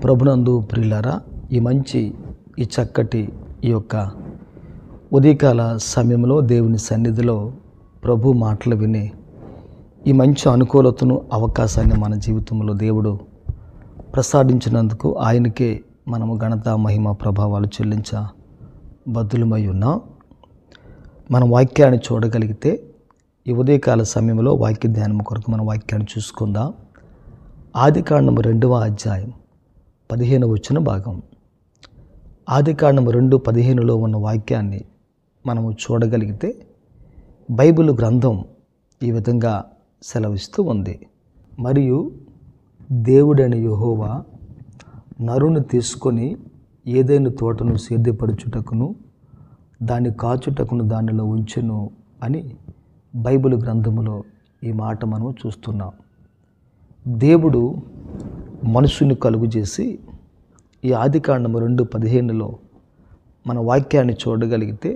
ప్రభునందు ప్రియులారా, ఈ చక్కటి ఈ యొక్క ఉదయకాల సమయంలో దేవుని సన్నిధిలో ప్రభు మాటలు విని ఈ మంచి అనుకూలతను, అవకాశాన్ని మన జీవితంలో దేవుడు ప్రసాదించినందుకు ఆయనకే మనము ఘనత, మహిమ, ప్రభావాలు చెల్లించ బద్దులమై ఉన్నాం. మన వాక్యాన్ని చూడగలిగితే ఈ ఉదయకాల సమయంలో వాక్య ధ్యానం కొరకు మన వాక్యాన్ని చూసుకుందాం. ఆదికాండము 2వ అధ్యాయం 15వ భాగం. ఆదికాండము 2:15లో ఉన్న వాక్యాన్ని మనము చూడగలిగితే బైబిల్ గ్రంథం ఈ విధంగా సెలవిస్తూ ఉంది. మరియు దేవుడైన యెహోవా నరుని తీసుకొని ఏదైనా తోటను సేద్యపరచుటకును దాన్ని కాచుటకును దానిలో ఉంచెను అని బైబిల్ గ్రంథములో ఈ మాట మనం చూస్తున్నాం. దేవుడు మనుషుని కలుగు చేసి ఈ ఆదికాండము 2:15లో మన వాక్యాన్ని చూడగలిగితే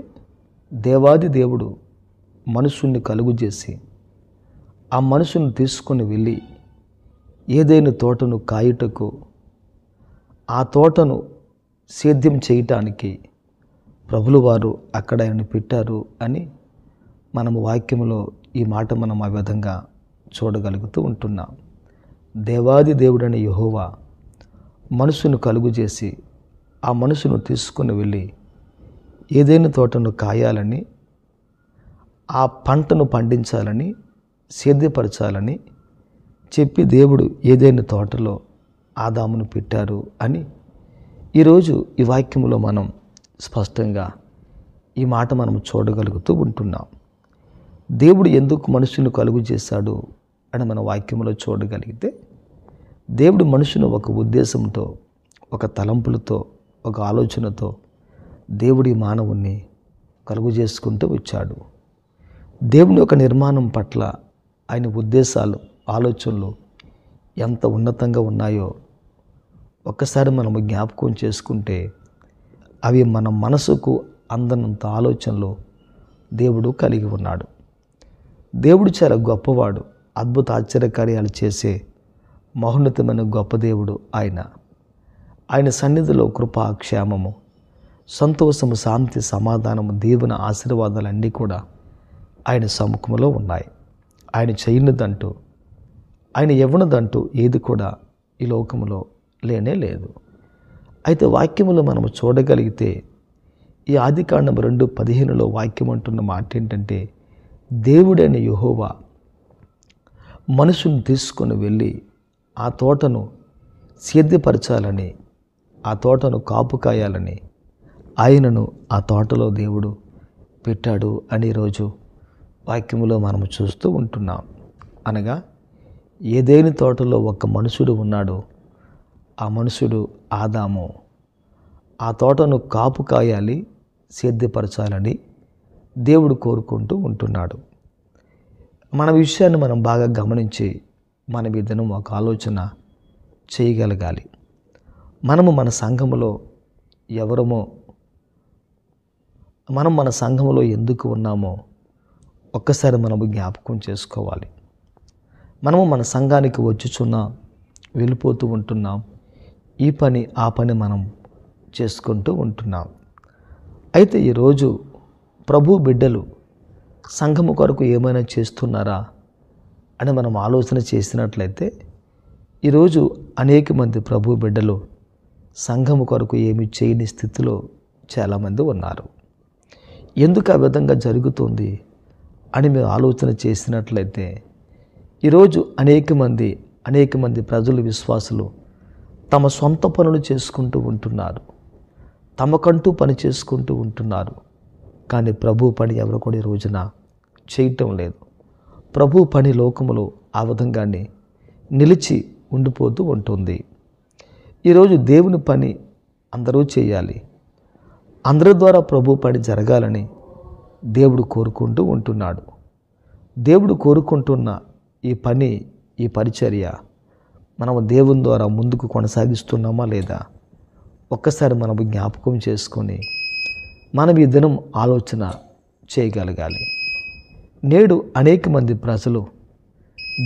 దేవాది దేవుడు మనుషుని కలుగు చేసి ఆ మనుషుని తీసుకొని వెళ్ళి ఏదైనా తోటను కాయుటకు, ఆ తోటను సేద్యం చేయటానికి ప్రభులు వారు అక్కడ ఆయన పెట్టారు అని మనము వాక్యంలో ఈ మాట మనం ఆ విధంగా చూడగలుగుతూ ఉంటున్నాం. దేవాది దేవుడైన యెహోవా మనుషును కలుగు చేసి ఆ మనుషును తీసుకొని వెళ్ళి ఏదైనా తోటను కాయాలని, ఆ పంటను పండించాలని, సేద్యపరచాలని చెప్పి దేవుడు ఏదైనా తోటలో ఆదామును పెట్టారు అని ఈరోజు ఈ వాక్యంలో మనం స్పష్టంగా ఈ మాట మనం చూడగలుగుతూ ఉంటున్నాం. దేవుడు ఎందుకు మనుషుని కలుగు చేశాడు అని మన వాక్యంలో చూడగలిగితే, దేవుడు మనుషును ఒక ఉద్దేశంతో, ఒక తలంపులతో, ఒక ఆలోచనతో దేవుడి మానవుణ్ణి కలుగు చేసుకుంటూ వచ్చాడు. దేవుని యొక్క నిర్మాణం పట్ల ఆయన ఉద్దేశాలు, ఆలోచనలు ఎంత ఉన్నతంగా ఉన్నాయో ఒక్కసారి మనము జ్ఞాపకం చేసుకుంటే అవి మన మనసుకు అందనంత ఆలోచనలు దేవుడు కలిగి ఉన్నాడు. దేవుడు చాలా గొప్పవాడు, అద్భుత ఆశ్చర్యకార్యాలు చేసే మహోన్నతమైన గొప్ప దేవుడు ఆయన సన్నిధిలో కృప, క్షేమము, సంతోషము, శాంతి, సమాధానము, దీవెన, ఆశీర్వాదాలన్నీ కూడా ఆయన సముఖంలో ఉన్నాయి. ఆయన చేయనిదంటూ, ఆయన ఇవ్వనిదంటూ ఏది కూడా ఈ లోకంలో లేనే లేదు. అయితే వాక్యములో మనము చూడగలిగితే ఈ ఆదికాండం 2:15లో వాక్యం అంటున్న మాట ఏంటంటే, దేవుడైన యెహోవా మనుషుని తీసుకొని వెళ్ళి ఆ తోటను సేద్యపరచాలని, ఆ తోటను కాపు కాయాలని ఆయనను ఆ తోటలో దేవుడు పెట్టాడు అని ఈరోజు వాక్యములో మనము చూస్తూ ఉంటున్నాం. అనగా ఏదైనా తోటలో ఒక మనుషుడు ఉన్నాడు. ఆ మనుషుడు ఆదాము. ఆ తోటను కాపు కాయాలి, సేద్యపరచాలని దేవుడు కోరుకుంటూ ఉంటున్నాడు. మన విషయాన్ని మనం బాగా గమనించి మన మీదను ఒక ఆలోచన చేయగలగాలి. మనము మన సంఘములో ఎవరమో, మనం మన సంఘములో ఎందుకు ఉన్నామో ఒక్కసారి మనము జ్ఞాపకం చేసుకోవాలి. మనము మన సంఘానికి వచ్చుచున్నాం, వెళ్ళిపోతూ ఉంటున్నాం, ఈ పని ఆ పని మనం చేసుకుంటూ ఉంటున్నాం. అయితే ఈరోజు ప్రభు బిడ్డలు సంఘము కొరకు ఏమైనా చేస్తున్నారా అని మనం ఆలోచన చేసినట్లయితే ఈరోజు అనేక మంది ప్రభు బిడ్డలు సంఘము కొరకు ఏమి చేయని స్థితిలో చాలామంది ఉన్నారు. ఎందుకు ఆ విధంగా జరుగుతుంది అని మేము ఆలోచన చేసినట్లయితే ఈరోజు అనేక మంది ప్రజలు, విశ్వాసులు తమ సొంత పనులు చేసుకుంటూ ఉంటున్నారు, తమకంటూ పని చేసుకుంటూ ఉంటున్నారు. కానీ ప్రభు పని ఎవరు కూడా ఈ రోజున చేయటం లేదు. ప్రభు పని లోకములో ఆ విధంగానే నిలిచి ఉండిపోతూ ఉంటుంది. ఈరోజు దేవుని పని అందరూ చేయాలి, అందరి ద్వారా ప్రభు పని జరగాలని దేవుడు కోరుకుంటూ ఉంటున్నాడు. దేవుడు కోరుకుంటున్న ఈ పని, ఈ పరిచర్య మనము దేవుని ద్వారా ముందుకు కొనసాగిస్తున్నామా లేదా ఒక్కసారి మనము జ్ఞాపకం చేసుకొని మనం ఈ దినం ఆలోచన చేయగలగాలి. నేడు అనేక మంది ప్రజలు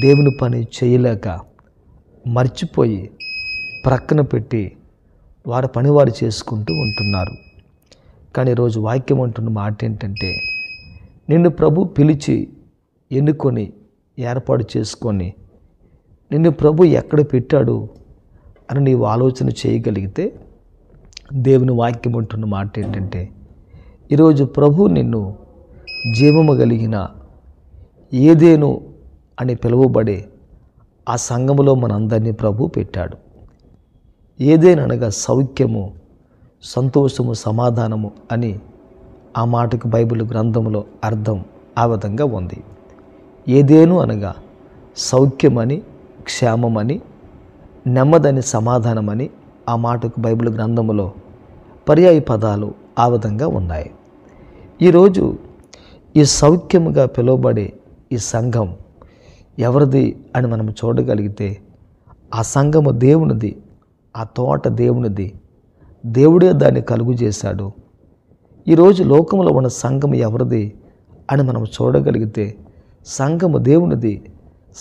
దేవుని పని చేయలేక మర్చిపోయి ప్రక్కన పెట్టి వారి పని వారు చేసుకుంటూ ఉంటున్నారు. కానీ ఈరోజు వాక్యం అంటున్న మాట ఏంటంటే, నిన్ను ప్రభు పిలిచి ఎన్నుకొని ఏర్పాటు చేసుకొని నిన్ను ప్రభు ఎక్కడ పెట్టాడు అని నీవు ఆలోచన చేయగలిగితే, దేవుని వాక్యం అంటున్న మాట ఏంటంటే, ఈరోజు ప్రభు నిన్ను జీవము కలిగిన ఏదేను అని పిలువబడే ఆ సంఘములో మనందరినీ ప్రభు పెట్టాడు. ఏదేననగా సౌఖ్యము, సంతోషము, సమాధానము అని ఆ మాటకు బైబిల్ గ్రంథంలో అర్థం ఆ విధంగా ఉంది. ఏదేను అనగా సౌఖ్యమని, క్షేమమని, నెమ్మదని, సమాధానమని ఆ మాటకు బైబిల్ గ్రంథములో పర్యాయ పదాలు ఆ విధంగా ఉన్నాయి. ఈరోజు ఈ సౌఖ్యముగా పిలువబడే ఈ సంఘం ఎవరిది అని మనం చూడగలిగితే, ఆ సంఘము దేవునిది, ఆ తోట దేవునిది, దేవుడే దాన్ని కలుగు చేశాడు. ఈరోజు లోకంలో ఉన్న సంఘం ఎవరిది అని మనం చూడగలిగితే, సంఘము దేవునిది,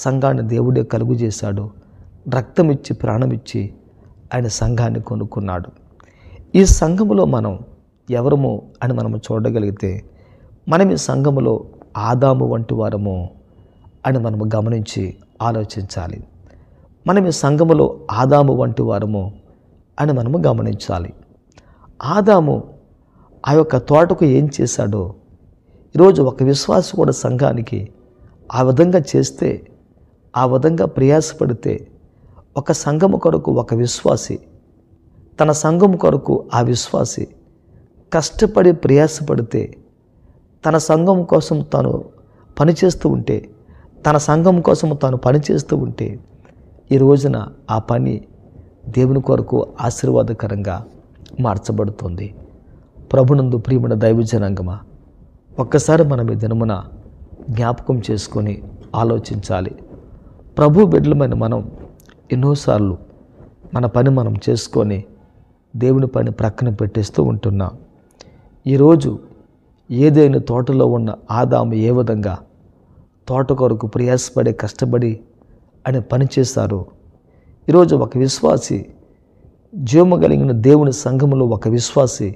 సంఘాన్ని దేవుడే కలుగు చేశాడు. రక్తమిచ్చి ప్రాణమిచ్చి ఆయన సంఘాన్ని కొనుక్కున్నాడు. ఈ సంఘములో మనం ఎవరము అని మనం చూడగలిగితే, మనం ఈ సంఘములో ఆదాము వంటి వారము అని మనము గమనించి ఆలోచించాలి. మనం ఈ సంఘములో ఆదాము వంటి వారము అని మనము గమనించాలి. ఆదాము ఆ యొక్క తోటకు ఏం చేశాడో ఈరోజు ఒక విశ్వాసి కూడా సంఘానికి ఆ విధంగా చేస్తే, ఆ విధంగా ప్రయాసపడితే, ఒక సంఘము కొరకు ఒక విశ్వాసి, తన సంఘము కొరకు ఆ విశ్వాసి కష్టపడి ప్రయాసపడితే, తన సంఘం కోసం తాను పనిచేస్తూ ఉంటే, తన సంఘం కోసం తాను పనిచేస్తూ ఉంటే, ఈ రోజున ఆ పని దేవుని కొరకు ఆశీర్వాదకరంగా మార్చబడుతుంది. ప్రభునందు ప్రియమైన దైవజనాంగమా, ఒక్కసారి మనం ఈ దినమున జ్ఞాపకం చేసుకొని ఆలోచించాలి. ప్రభు బిడ్డలమైన మనం ఎన్నోసార్లు మన పని మనం చేసుకొని దేవుని పని ప్రక్కన పెట్టేస్తూ ఉంటున్నాం. ఈరోజు ఏదైనా తోటలో ఉన్న ఆదాము ఏ విధంగా తోట కొరకు ప్రయాసపడి కష్టపడి అని పనిచేశారు, ఈరోజు ఒక విశ్వాసి, జీవము కలిగిన దేవుని సంఘములో ఒక విశ్వాసి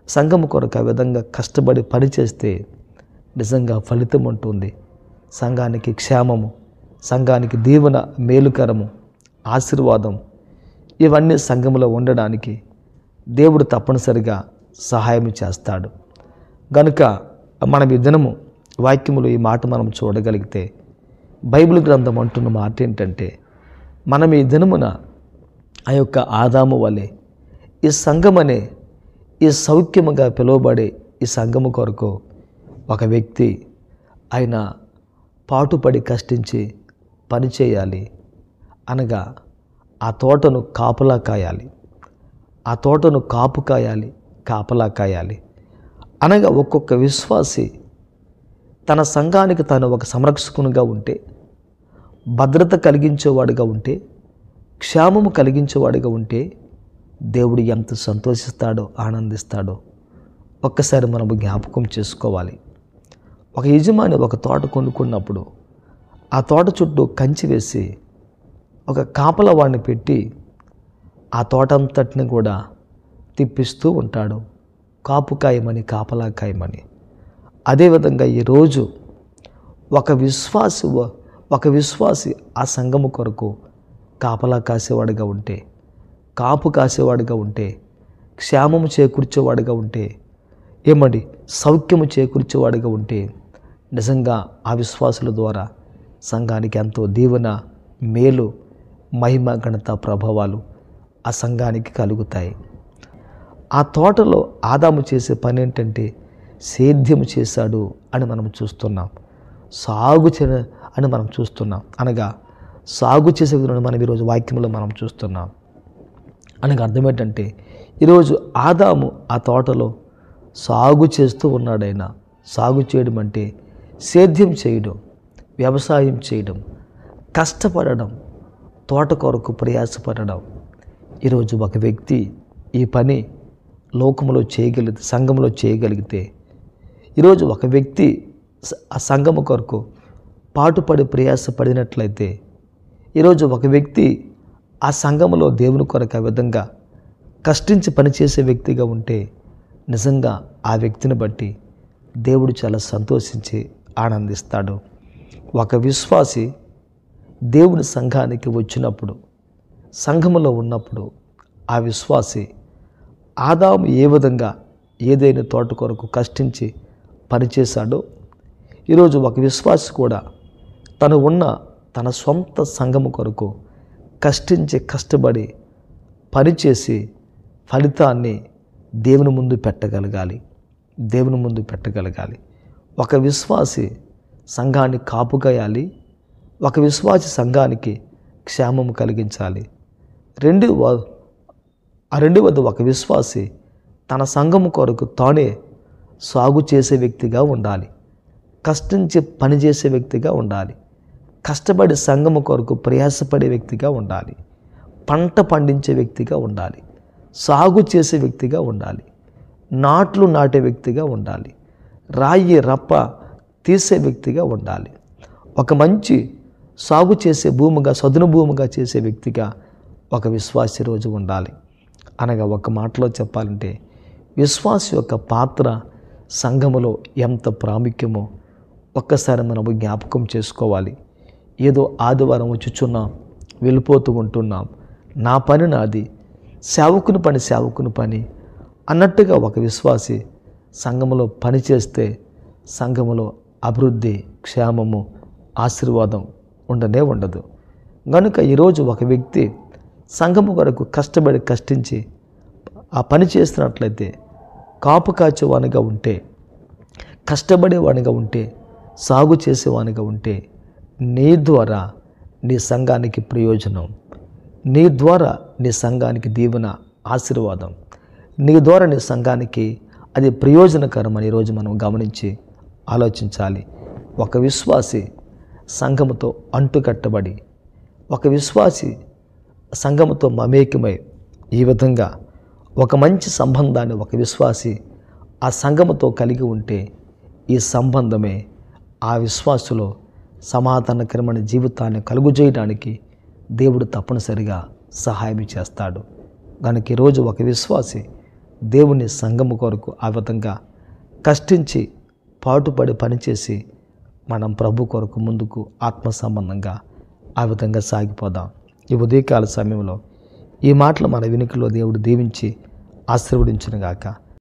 సంఘము కొరకు ఆ విధంగా కష్టపడి పనిచేస్తే నిజంగా ఫలితం ఉంటుంది. సంఘానికి క్షేమము, సంఘానికి దీవెన, మేలుకరము, ఆశీర్వాదం ఇవన్నీ సంఘములో ఉండడానికి దేవుడు తప్పనిసరిగా సహాయం చేస్తాడు. గనుక మనం ఈ దినము వాక్యములో ఈ మాట మనం చూడగలిగితే, బైబిల్ గ్రంథం అంటున్న మాట ఏంటంటే, మనం ఈ దినమున ఆ యొక్క ఆదాము వలె ఈ సంఘమనే ఈ సౌఖ్యముగా పిలువబడే ఈ సంఘము కొరకు ఒక వ్యక్తి ఆయన పాటుపడి కష్టించి పనిచేయాలి. అనగా ఆ తోటను కాపలా కాయాలి, ఆ తోటను కాపు కాయాలి, కాపలా కాయాలి. అనగా ఒక్కొక్క విశ్వాసి తన సంఘానికి తాను ఒక సంరక్షకునిగా ఉంటే, భద్రత కలిగించేవాడిగా ఉంటే, క్షేమము కలిగించేవాడిగా ఉంటే దేవుడు ఎంత సంతోషిస్తాడో, ఆనందిస్తాడో ఒక్కసారి మనము జ్ఞాపకం చేసుకోవాలి. ఒక యజమాని ఒక తోట కొనుక్కున్నప్పుడు ఆ తోట చుట్టూ కంచి వేసి ఒక కాపలా వాడిని పెట్టి ఆ తోట అంతటిని కూడా తిప్పిస్తూ ఉంటాడు, కాపు కాయమని, కాపలా కాయమని. అదేవిధంగా ఈరోజు ఒక విశ్వాసి ఆ సంఘము కొరకు కాపలా కాసేవాడిగా ఉంటే, కాపు కాసేవాడిగా ఉంటే, క్షేమము చేకూర్చేవాడిగా ఉంటే, ఏమండి సౌఖ్యము చేకూర్చేవాడిగా ఉంటే, నిజంగా ఆ విశ్వాసుల ద్వారా సంఘానికి ఎంతో దీవెన, మేలు, మహిమ, ఘనత, ప్రభావాలు ఆ సంఘానికి కలుగుతాయి. ఆ తోటలో ఆదాము చేసే పని ఏంటంటే సేద్యము చేశాడు అని మనం చూస్తున్నాం, సాగు అని మనం చూస్తున్నాం. అనగా సాగు చేసే విధానం మనం ఈరోజు వాక్యంలో మనం చూస్తున్నాం. అనగా అర్థం ఏంటంటే, ఈరోజు ఆదాము ఆ తోటలో సాగు చేస్తూ ఉన్నాడైన. సాగు చేయడం అంటే సేద్యం చేయడం, వ్యవసాయం చేయడం, కష్టపడడం, తోట కొరకు ప్రయాసపడడం. ఈరోజు ఒక వ్యక్తి ఈ పని లోకంలో చేయగలిగితే, సంఘంలో చేయగలిగితే, ఈరోజు ఒక వ్యక్తి ఆ సంఘము కొరకు పాటుపడి ప్రయాసపడినట్లయితే, ఈరోజు ఒక వ్యక్తి ఆ సంఘములో దేవుని కొరకు ఆ విధంగా కష్టించి పనిచేసే వ్యక్తిగా ఉంటే నిజంగా ఆ వ్యక్తిని బట్టి దేవుడు చాలా సంతోషించి ఆనందిస్తాడు. ఒక విశ్వాసి దేవుని సంఘానికి వచ్చినప్పుడు, సంఘములో ఉన్నప్పుడు ఆ విశ్వాసి ఆదాము ఏ విధంగా ఏదైనా తోట కొరకు కష్టించి పనిచేశాడో ఈరోజు ఒక విశ్వాసి కూడా తను ఉన్న తన సొంత సంఘము కొరకు కష్టపడి పనిచేసి ఫలితాన్ని దేవుని ముందు పెట్టగలగాలి. ఒక విశ్వాసి సంఘాన్ని కాపుగాయాలి. ఒక విశ్వాసి సంఘానికి క్షేమము కలిగించాలి. రెండవది ఒక విశ్వాసి తన సంఘము కొరకు తానే సాగు చేసే వ్యక్తిగా ఉండాలి. కష్టించి పనిచేసే వ్యక్తిగా ఉండాలి. కష్టపడి సంఘము కొరకు ప్రయాసపడే వ్యక్తిగా ఉండాలి. పంట పండించే వ్యక్తిగా ఉండాలి. సాగు చేసే వ్యక్తిగా ఉండాలి. నాట్లు నాటే వ్యక్తిగా ఉండాలి. రాయి రప్ప తీసే వ్యక్తిగా ఉండాలి. ఒక మంచి సాగు చేసే భూమిగా, సదును భూమిగా చేసే వ్యక్తిగా ఒక విశ్వాసి రోజు ఉండాలి. అనగా ఒక మాటలో చెప్పాలంటే విశ్వాసి యొక్క పాత్ర సంఘములో ఎంత ప్రాముఖ్యమో ఒక్కసారి మనము జ్ఞాపకం చేసుకోవాలి. ఏదో ఆదివారం వచ్చుచున్నాం, వెళ్ళిపోతూ ఉంటున్నాం, నా పని నాది, సేవకుని పని అన్నట్టుగా ఒక విశ్వాసి సంఘములో పని చేస్తే సంఘములో అభివృద్ధి, క్షేమము, ఆశీర్వాదం ఉండదు. కనుక ఈరోజు ఒక వ్యక్తి సంఘము కొరకు కష్టించి ఆ పని చేస్తున్నట్లయితే, కాపు కాచేవానిగా ఉంటే, కష్టపడేవానిగా ఉంటే, సాగు చేసేవానిగా ఉంటే నీ ద్వారా నీ సంఘానికి ప్రయోజనం, నీ ద్వారా నీ సంఘానికి దీవెన, ఆశీర్వాదం, నీ ద్వారా నీ సంఘానికి అది ప్రయోజనకరమని ఈరోజు మనం గమనించి ఆలోచించాలి. ఒక విశ్వాసి సంఘముతో అంటుకట్టబడి, ఒక విశ్వాసి సంఘముతో మమేకమై ఈ విధంగా ఒక మంచి సంబంధాన్ని ఒక విశ్వాసి ఆ సంఘముతో కలిగి ఉంటే ఈ సంబంధమే ఆ విశ్వాసులో సమాధానకరమైన జీవితాన్ని కలుగజేయడానికి దేవుడు తప్పనిసరిగా సహాయం చేస్తాడు. కనుక ఈరోజు ఒక విశ్వాసి దేవుని సంఘము కొరకు ఆ విధంగా కష్టించి పాటుపడి పనిచేసి మనం ప్రభు కొరకు ముందుకు ఆత్మ సంబంధంగా ఆ విధంగా సాగిపోదాం. ఈ ఉదయకాల సమయంలో ఈ మాటలు మన వెనుకలో దేవుడు దీవించి ఆశీర్వదించునుగాక.